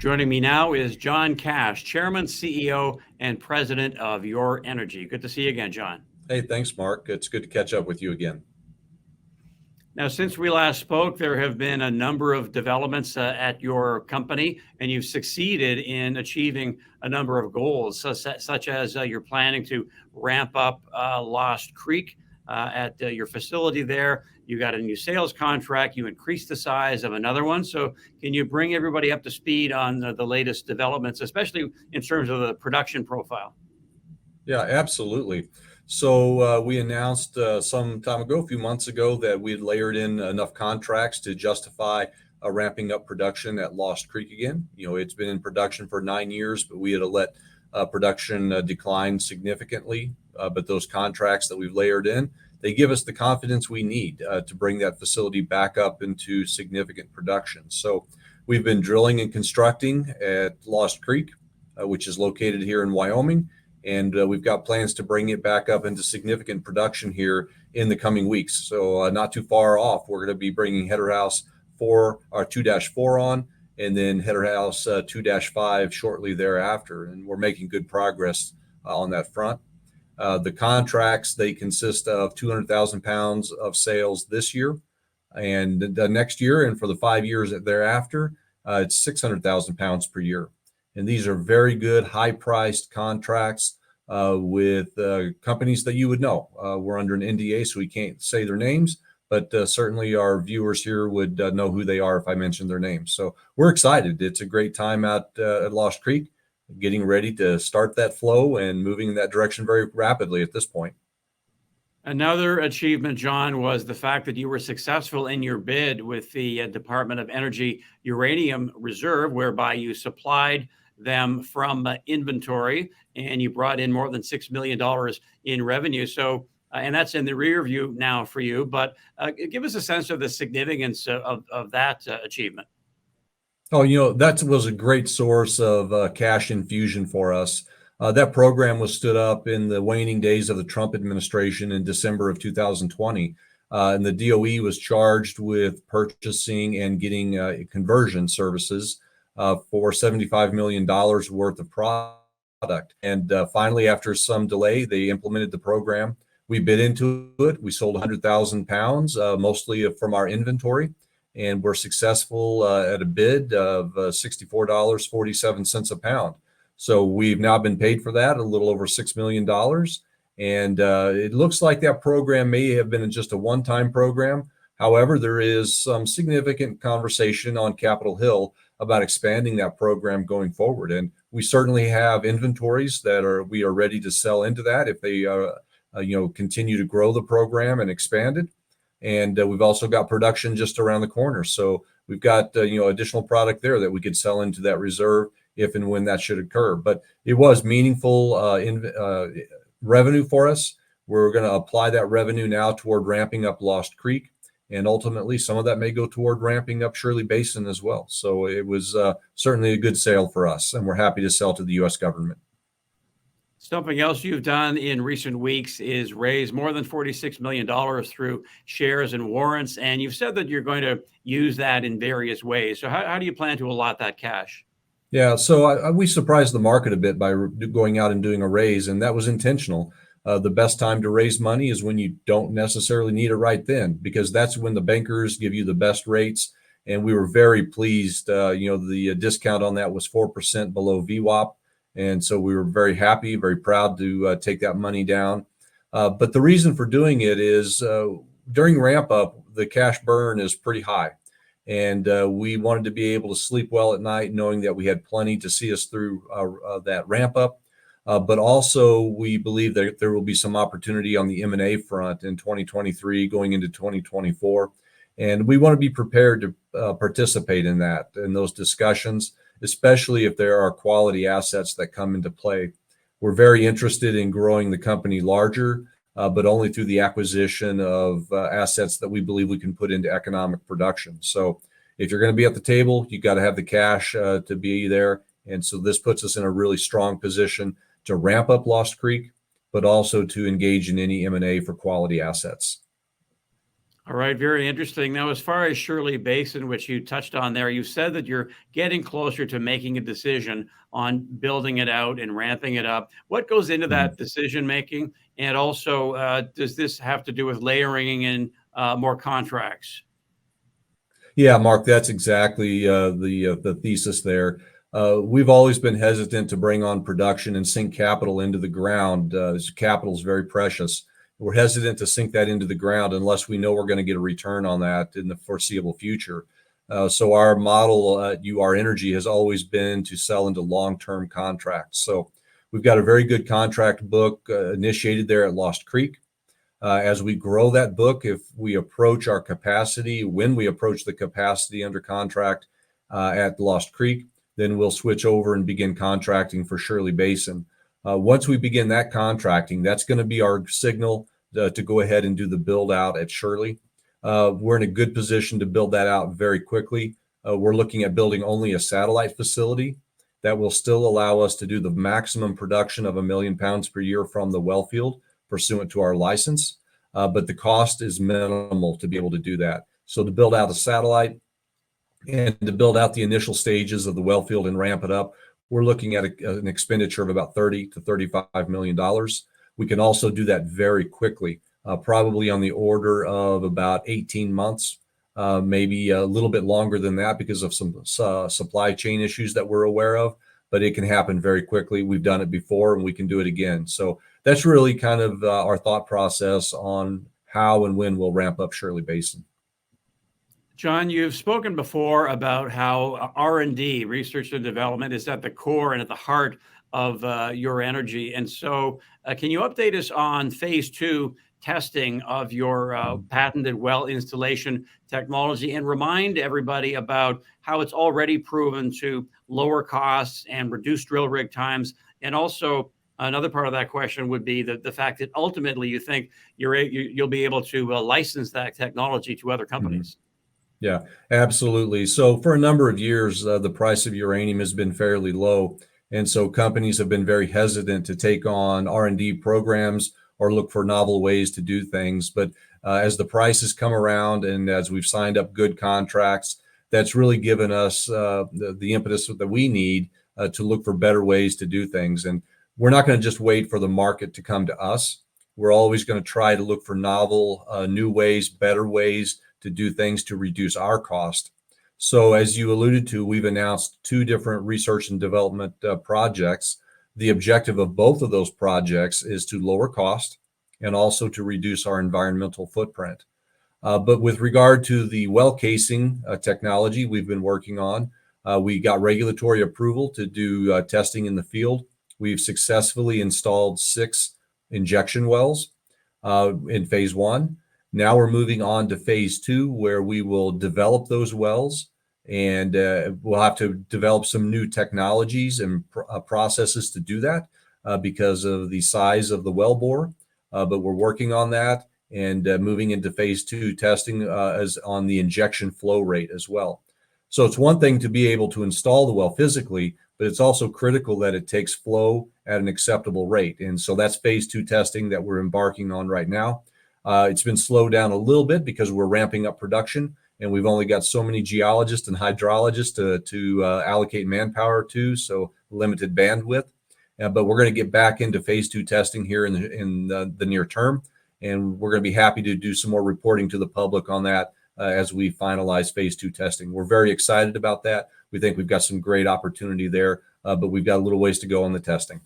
Joining me now is John Cash, Chairman, CEO, and President of UrEnergy. Good to see you again, John. Hey, thanks, Mark. It's good to catch up with you again. Now, since we last spoke, there have been a number of developments at your company, and you've succeeded in achieving a number of goals, such as you're planning to ramp up Lost Creek at your facility there. You got a new sales contract. You increased the size of another one. So can you bring everybody up to speed on the latest developments, especially in terms of the production profile? Yeah, absolutely. So we announced some time ago, a few months ago, that we had layered in enough contracts to justify ramping up production at Lost Creek again. You know, it's been in production for 9 years, but we had to let production decline significantly. But those contracts that we've layered in, they give us the confidence we need to bring that facility back up into significant production. So we've been drilling and constructing at Lost Creek, which is located here in Wyoming. And we've got plans to bring it back up into significant production here in the coming weeks. So not too far off, we're going to be bringing Header House 4, or 2-4 on, and then Header House 2-5 shortly thereafter. And we're making good progress on that front. The contracts, they consist of 200,000 pounds of sales this year, and the next year, and for the 5 years thereafter, it's 600,000 pounds per year. And these are very good, high-priced contracts with companies that you would know. We're under an NDA, so we can't say their names, but certainly our viewers here would know who they are if I mentioned their names. So we're excited. It's a great time out at Lost Creek, getting ready to start that flow and moving in that direction very rapidly at this point. Another achievement, John, was the fact that you were successful in your bid with the Department of Energy uranium reserve, whereby you supplied them from inventory and you brought in more than $6 million in revenue. So, and that's in the rear view now for you, but give us a sense of the significance of that achievement. Oh, you know, that was a great source of cash infusion for us. That program was stood up in the waning days of the Trump administration in December of 2020. And the DOE was charged with purchasing and getting conversion services for $75 million worth of product. And finally, after some delay, they implemented the program. We bid into it. We sold 100,000 pounds, mostly from our inventory. And we're successful at a bid of $64.47 a pound. So we've now been paid for that, a little over $6 million. And it looks like that program may have been just a one-time program. However, there is some significant conversation on Capitol Hill about expanding that program going forward. And we certainly have inventories that we are ready to sell into that if they continue to grow the program and expand it. And we've also got production just around the corner. So we've got additional product there that we could sell into that reserve if and when that should occur. But it was meaningful revenue for us. We're going to apply that revenue now toward ramping up Lost Creek. And ultimately, some of that may go toward ramping up Shirley Basin as well. So it was certainly a good sale for us, and we're happy to sell to the U.S. government. Something else you've done in recent weeks is raise more than $46 million through shares and warrants. And you've said that you're going to use that in various ways. So how do you plan to allot that cash? Yeah, so we surprised the market a bit by going out and doing a raise, and that was intentional. The best time to raise money is when you don't necessarily need it right then, because that's when the bankers give you the best rates. And we were very pleased. The discount on that was 4% below VWAP. And so we were very happy, very proud to take that money down. But the reason for doing it is during ramp up, the cash burn is pretty high. And we wanted to be able to sleep well at night, knowing that we had plenty to see us through that ramp up. But also, we believe that there will be some opportunity on the M&A front in 2023 going into 2024. And we want to be prepared to participate in those discussions, especially if there are quality assets that come into play. We're very interested in growing the company larger, but only through the acquisition of assets that we believe we can put into economic production. So if you're going to be at the table, you got to have the cash to be there. And so this puts us in a really strong position to ramp up Lost Creek, but also to engage in any M&A for quality assets. All right, very interesting. Now, as far as Shirley Basin, which you touched on there, you said that you're getting closer to making a decision on building it out and ramping it up. What goes into Mhm. that decision making? And also, does this have to do with layering in more contracts? Yeah, Mark, that's exactly the thesis there. We've always been hesitant to bring on production and sink capital into the ground. Capital is very precious. We're hesitant to sink that into the ground unless we know we're going to get a return on that in the foreseeable future. So our model at UR Energy has always been to sell into long-term contracts. So we've got a very good contract book initiated there at Lost Creek. As we grow that book, if we approach our capacity, when we approach the capacity under contract at Lost Creek, then we'll switch over and begin contracting for Shirley Basin. Once we begin that contracting, that's going to be our signal to go ahead and do the build out at Shirley. We're in a good position to build that out very quickly. We're looking at building only a satellite facility that will still allow us to do the maximum production of 1 million pounds per year from the well field pursuant to our license. But the cost is minimal to be able to do that. So to build out a satellite and to build out the initial stages of the well field and ramp it up, we're looking at an expenditure of about $30 to $35 million. We can also do that very quickly, probably on the order of about 18 months, maybe a little bit longer than that because of some supply chain issues that we're aware of. But it can happen very quickly. We've done it before and we can do it again. So that's really kind of our thought process on how and when we'll ramp up Shirley Basin. John, you've spoken before about how R&D, research and development, is at the core and at the heart of your energy. And so, can you update us on phase two testing of your patented well installation technology and remind everybody about how it's already proven to lower costs and reduce drill rig times? And also, another part of that question would be the fact that ultimately you think you'll be able to license that technology to other Mhm. companies. Yeah, absolutely. So for a number of years, the price of uranium has been fairly low, and so companies have been very hesitant to take on R&D programs or look for novel ways to do things. But as the prices come around and as we've signed up good contracts, that's really given us the impetus that we need to look for better ways to do things. And we're not going to just wait for the market to come to us. We're always going to try to look for novel, new ways, better ways to do things to reduce our cost. So, as you alluded to, we've announced two different research and development projects. The objective of both of those projects is to lower cost and also to reduce our environmental footprint. But with regard to the well casing technology we've been working on, we got regulatory approval to do testing in the field. We've successfully installed 6 injection wells in phase one. Now we're moving on to phase two, where we will develop those wells and we'll have to develop some new technologies and processes to do that because of the size of the well bore. But we're working on that and moving into phase two testing as on the injection flow rate as well. So it's one thing to be able to install the well physically, but it's also critical that it takes flow at an acceptable rate. And so that's phase two testing that we're embarking on right now. It's been slowed down a little bit because we're ramping up production and we've only got so many geologists and hydrologists to allocate manpower to, so limited bandwidth. But we're going to get back into phase two testing here in the near term, and we're going to be happy to do some more reporting to the public on that as we finalize phase two testing. We're very excited about that. We think we've got some great opportunity there, but we've got a little ways to go on the testing.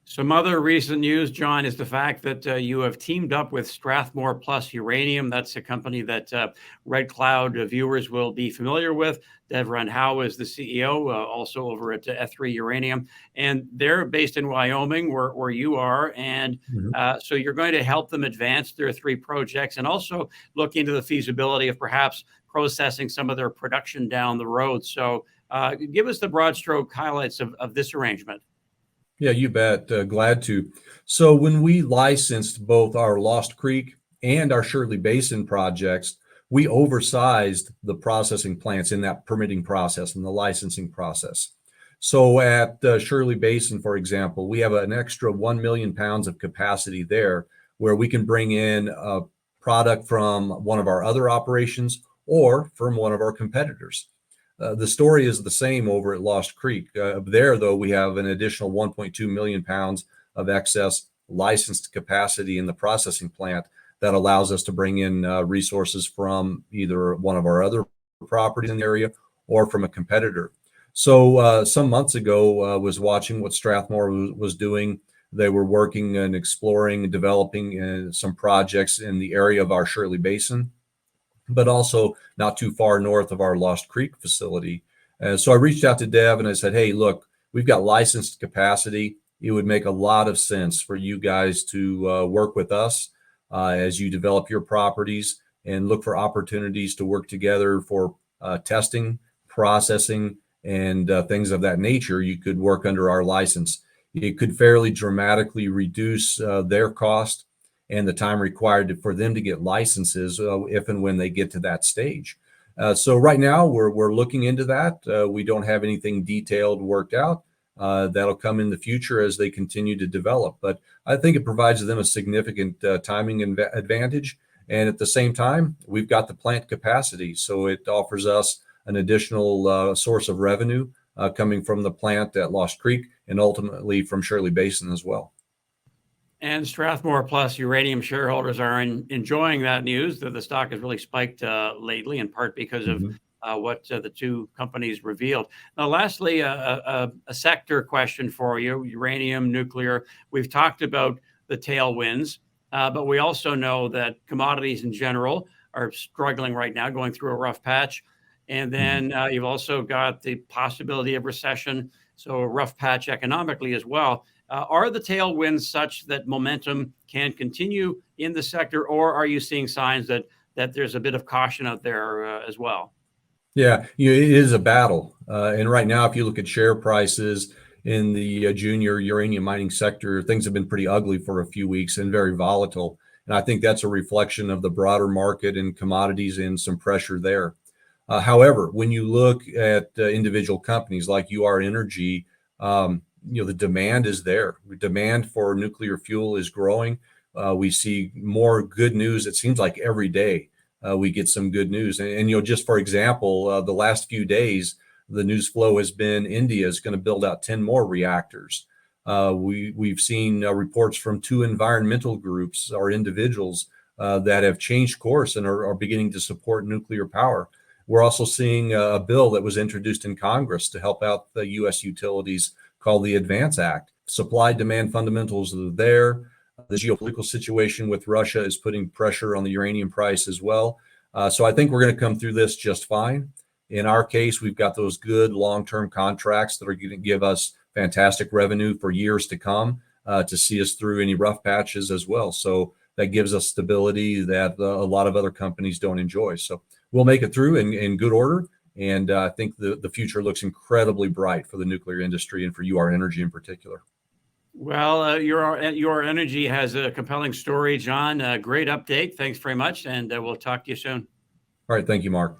Some other recent news, John, is the fact that you have teamed up with Strathmore Plus Uranium. That's a company that Red Cloud viewers will be familiar with. Devron Howe is the CEO, also over at F3 Uranium. And they're based in Wyoming, where you are. And Mhm. so you're going to help them advance their 3 projects and also look into the feasibility of perhaps processing some of their production down the road. So give us the broad stroke highlights of this arrangement. Yeah, you bet. Glad to. So when we licensed both our Lost Creek and our Shirley Basin projects, we oversized the processing plants in that permitting process and the licensing process. So at Shirley Basin, for example, we have an extra 1 million pounds of capacity there where we can bring in product from one of our other operations or from one of our competitors. The story is the same over at Lost Creek. There, though, we have an additional 1.2 million pounds of excess licensed capacity in the processing plant that allows us to bring in resources from either one of our other properties in the area or from a competitor. So some months ago, was watching what Strathmore was doing. They were working and exploring and developing some projects in the area of our Shirley Basin, but also not too far north of our Lost Creek facility. So I reached out to Dev and I said, hey, look, we've got licensed capacity. It would make a lot of sense for you guys to work with us as you develop your properties and look for opportunities to work together for testing, processing, and things of that nature. You could work under our license. It could fairly dramatically reduce their cost and the time required for them to get licenses if and when they get to that stage. So right now we're looking into that. We don't have anything detailed worked out. That'll come in the future as they continue to develop. But I think it provides them a significant timing advantage. And at the same time, we've got the plant capacity. So it offers us an additional source of revenue coming from the plant at Lost Creek and ultimately from Shirley Basin as well. And Strathmore Plus uranium shareholders are enjoying that news that the stock has really spiked lately, in part because of what the two companies revealed. Now, lastly, a sector question for you, uranium, nuclear. We've talked about the tailwinds, but we also know that commodities in general are struggling right now, going through a rough patch. And then you've also got the possibility of recession, so a rough patch economically as well. Are the tailwinds such that momentum can continue in the sector, or are you seeing signs that there's a bit of caution out there as well? Yeah, it is a battle. And right now, if you look at share prices in the junior uranium mining sector, things have been pretty ugly for a few weeks and very volatile. And I think that's a reflection of the broader market and commodities and some pressure there. However, when you look at individual companies like UR Energy, the demand is there. Demand for nuclear fuel is growing. We see more good news. It seems like every day we get some good news. And just for example, the last few days, the news flow has been India is going to build out 10 more reactors. We've seen reports from 2 environmental groups or individuals that have changed course and are beginning to support nuclear power. We're also seeing a bill that was introduced in Congress to help out the U.S. utilities called the Advance Act. Supply-demand fundamentals are there. The geopolitical situation with Russia is putting pressure on the uranium price as well. So I think we're going to come through this just fine. In our case, we've got those good long-term contracts that are going to give us fantastic revenue for years to come to see us through any rough patches as well. So that gives us stability that a lot of other companies don't enjoy. So we'll make it through in good order. And I think the future looks incredibly bright for the nuclear industry and for UR Energy in particular. Well, your energy has a compelling story, John. Great update. Thanks very much. And we'll talk to you soon. All right. Thank you, Mark.